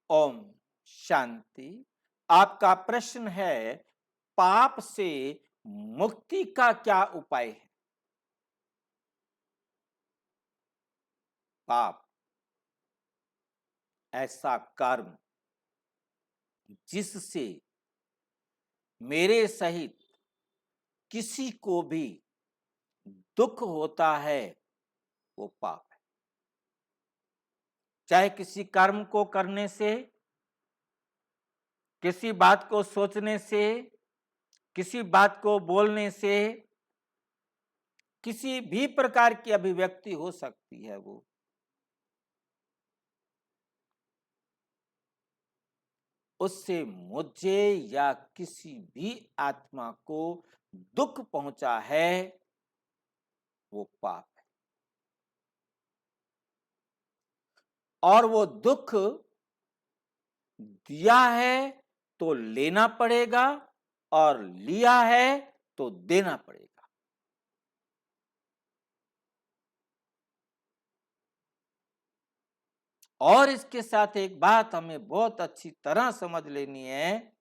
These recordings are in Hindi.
ओम शांति। आपका प्रश्न है, पाप से मुक्ति का क्या उपाय है? पाप ऐसा कर्म जिससे मेरे सहित किसी को भी दुख होता है, वो पाप है। चाहे किसी कर्म को करने से, किसी बात को सोचने से, किसी बात को बोलने से, किसी भी प्रकार की अभिव्यक्ति हो सकती है, वो उससे मुझे या किसी भी आत्मा को दुख पहुंचा है, वो पाप है। और वो दुख दिया है तो लेना पड़ेगा, और लिया है तो देना पड़ेगा। और इसके साथ एक बात हमें बहुत अच्छी तरह समझ लेनी है,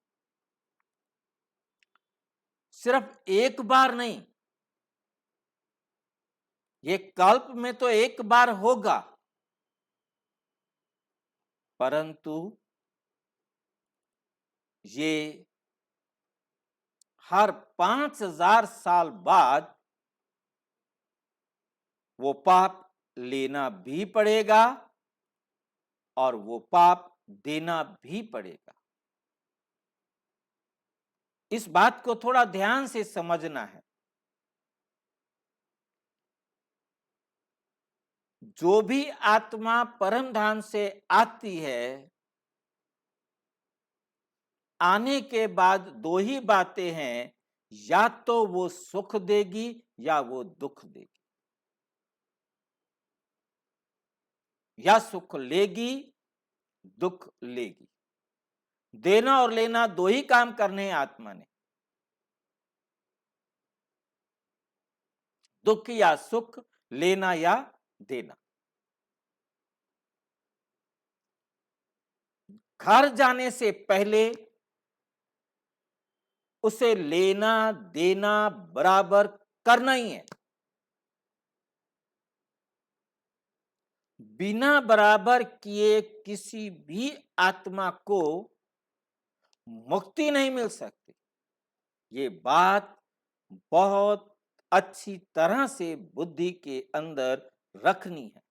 सिर्फ एक बार नहीं, ये कल्प में तो एक बार होगा, परंतु ये हर 5000 साल बाद वो पाप लेना भी पड़ेगा और वो पाप देना भी पड़ेगा। इस बात को थोड़ा ध्यान से समझना है। जो भी आत्मा परम धाम से आती है, आने के बाद दो ही बातें हैं, या तो वो सुख देगी या वो दुख देगी। या सुख लेगी, दुख लेगी। देना और लेना दो ही काम करने हैं आत्मा ने। दुख या सुख, लेना या देना। घर जाने से पहले उसे लेना देना बराबर करना ही है। बिना बराबर किए किसी भी आत्मा को मुक्ति नहीं मिल सकती। ये बात बहुत अच्छी तरह से बुद्धि के अंदर रखनी है।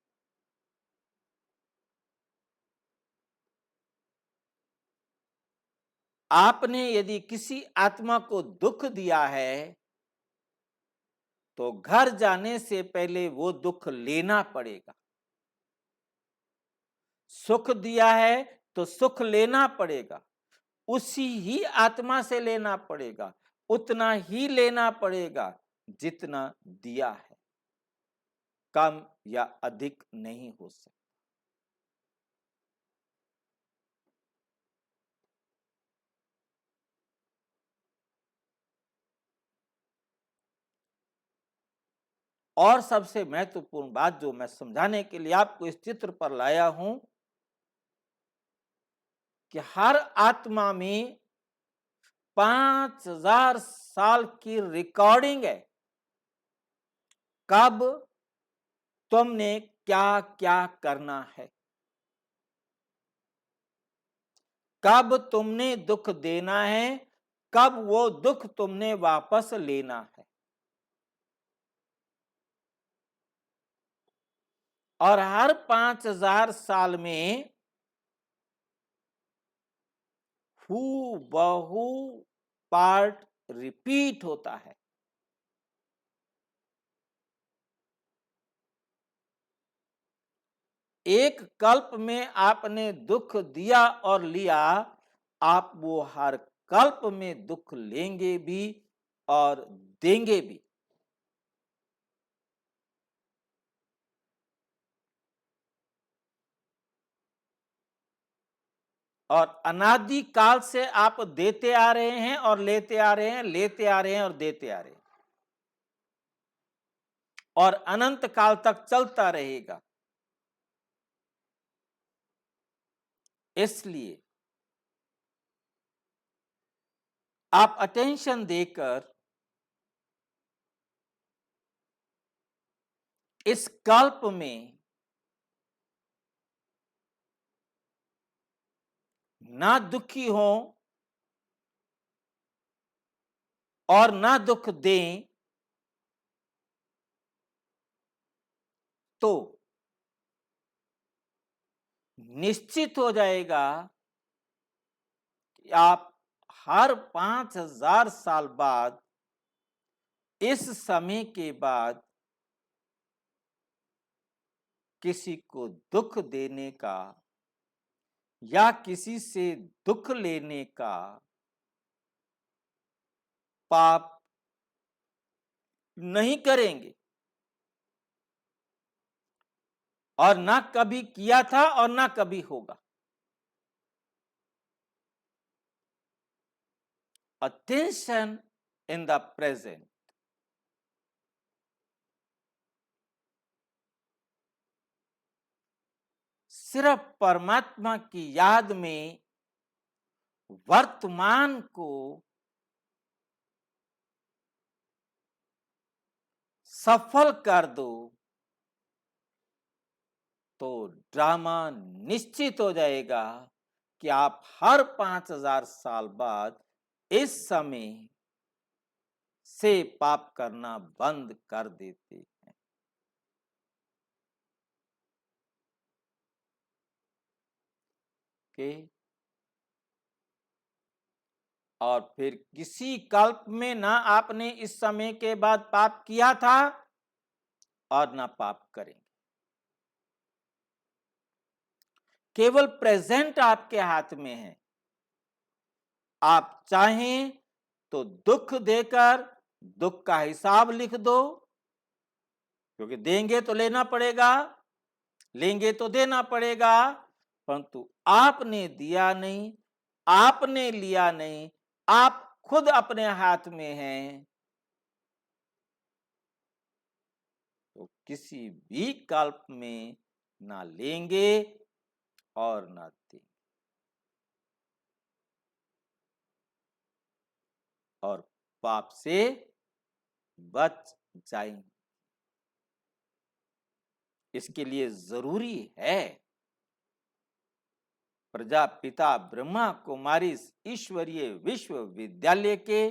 आपने यदि किसी आत्मा को दुख दिया है, तो घर जाने से पहले वो दुख लेना पड़ेगा। सुख दिया है तो सुख लेना पड़ेगा, उसी ही आत्मा से लेना पड़ेगा, उतना ही लेना पड़ेगा जितना दिया है। कम या अधिक नहीं हो सकता। और सबसे महत्वपूर्ण बात जो मैं समझाने के लिए आपको इस चित्र पर लाया हूं, कि हर आत्मा में 5000 साल की रिकॉर्डिंग है। कब तुमने क्या क्या करना है, कब तुमने दुख देना है, कब वो दुख तुमने वापस लेना है। और हर 5000 साल में हूबहू पार्ट रिपीट होता है। एक कल्प में आपने दुख दिया और लिया, आप वो हर कल्प में दुख लेंगे भी और देंगे भी। और अनादि काल से आप देते आ रहे हैं और लेते आ रहे हैं, लेते आ रहे हैं और देते आ रहे हैं, और अनंत काल तक चलता रहेगा। इसलिए आप अटेंशन देकर इस कल्प में ना दुखी हो और ना दुख दें, तो निश्चित हो जाएगा कि आप हर 5000 साल बाद, इस समय के बाद किसी को दुख देने का या किसी से दुख लेने का पाप नहीं करेंगे, और ना कभी किया था और ना कभी होगा। Attention in the present. सिर्फ परमात्मा की याद में वर्तमान को सफल कर दो, तो ड्रामा निश्चित हो जाएगा कि आप हर 5000 साल बाद इस समय से पाप करना बंद कर देते हैं। ओके, और फिर किसी कल्प में ना आपने इस समय के बाद पाप किया था और ना पाप करेंगे। केवल प्रेजेंट आपके हाथ में है। आप चाहें तो दुख देकर दुख का हिसाब लिख दो, क्योंकि देंगे तो लेना पड़ेगा, लेंगे तो देना पड़ेगा, परंतु आपने दिया नहीं, आपने लिया नहीं, आप खुद अपने हाथ में हैं, तो किसी भी कल्प में ना लेंगे और ना देंगे, और पाप से बच जाएंगे। इसके लिए जरूरी है प्रजापिता ब्रह्मा कुमारी ईश्वरीय विश्वविद्यालय के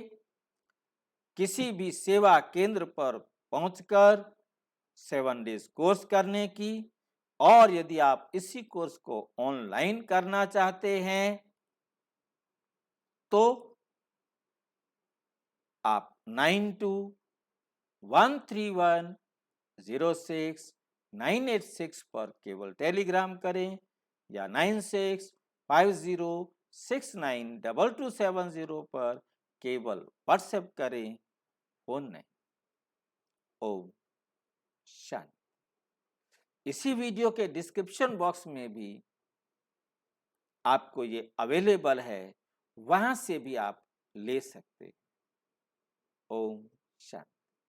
किसी भी सेवा केंद्र पर पहुंचकर 7 डेज कोर्स करने की, और यदि आप इसी कोर्स को ऑनलाइन करना चाहते हैं तो आप 9213106986 पर केवल टेलीग्राम करें, या 9650692270 पर केवल व्हाट्सएप करें, फोन नहीं। ओम शांति। इसी वीडियो के डिस्क्रिप्शन बॉक्स में भी आपको ये अवेलेबल है, वहां से भी आप ले सकते हैं। ओम शांति।